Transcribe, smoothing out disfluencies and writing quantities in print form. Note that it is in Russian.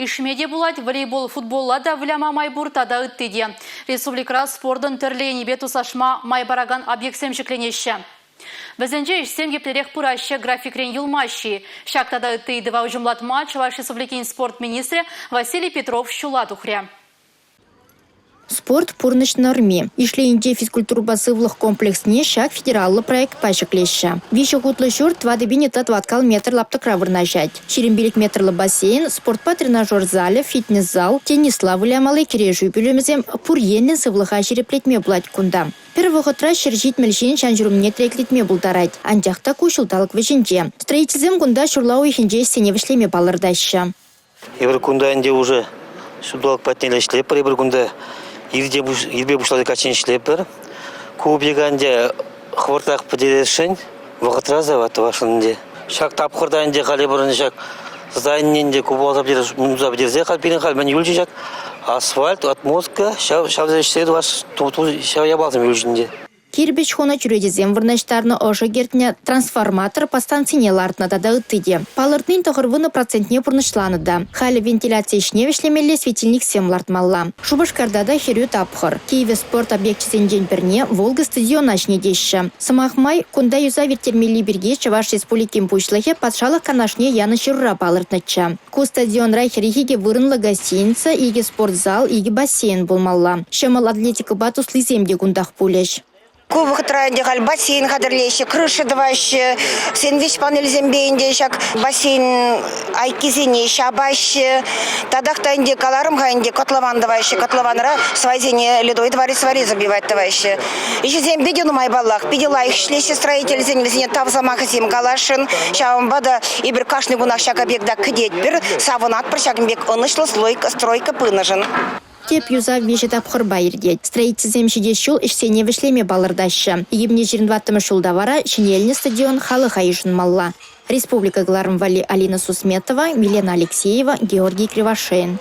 Ишмеде булать волейбол футболла да вляма майбурта да ыттыде. Республика спордын түрлейні бету сашма майбараган объектсем жекленеші. Бізінже ішсем еплерек пұрашы графикрен юлмащи. Шактада ыттыйды ва ұжымлатма Чуваш Республикин спорт министрі Василий Петров шула тухря. Спорт пурныш норме. Ишлейінде физкультурбасы комплексне шак федераллы проект пашыклеща. Виші хутлы шур 2,20 метр лаптықра вырнажать. Черембелік метрлы бассейн, спортпа тренажер зале, фитнес-зал, теннисла вылямалы кережу бөлімізем пурьенлен сывлыға жереплетме бұлать кунда. Первый хотра шержит мельшин шанжурумне треклетме булдарать. Антяхта кушылталық веженде. Строительзем кунда шурлау ихенже стене вышлеме балырдаща. Ебір кунда энде уже шудалык патнеле шлепер, ебір кунда Ирбе бушлады качен шлепер. Кубеганде хвортак поделешень, вахтраза ватвашынде. Шак тапхырда энде халебырын шак зайненде кубалзап дереш, мунзап дерзе халпинен халмен юлчичак. Асфальт, отмостка, шавзештеді ваш ту шав ябалзым юлчинде. Кирбич хона чүредезем вырнаштарны ожы гертне трансформатор по станцине лартна да ыттыде. Палыртнын тоғырвыны процентне пұрнышланы да. Халі вентиляция ішне вешлемелі светильник сем лартмалла. Шубашкарда да херю тапхыр. Киеве спорт объектісен день бірне Волга стадион ашне деші. Самахмай кунда юза вертермели берге Чуваш Республикин пушлыхе патшалық канашне яны шырура палыртныча. Ку стадион райхер еге вырынлы гостиница, еге спортзал, еге бассейн болмалла. Шемал атлетика батус лиземде гундах пулеш. Кубок транде хал бассейн хадырлейші, крыша давайшы, сенвиш панель зембейінде шак бассейн айкизене шабайшы, тадақтайынде каларым хайынде котлован давайшы, котлованыра свайзене ледой твари забивать давайшы. Еще зембеде нумай баллах, пидела их шлейші строитель зенвезене тавзамаха зем галашын, шавамбада и бір кашны гунах шак объекта кедет бір савынат бір шагымбек онышлы стройка пынажын. Теп юза веші тапқыр байырдет. Строительзем шеде шул ішсене вішлеме балырдашы. Егемне 22 шулда вара шинельні стадион халы хайышын малла. Республика Гларым Вали Алина Сусметова, Милена Алексеева, Георгий Кривошеин.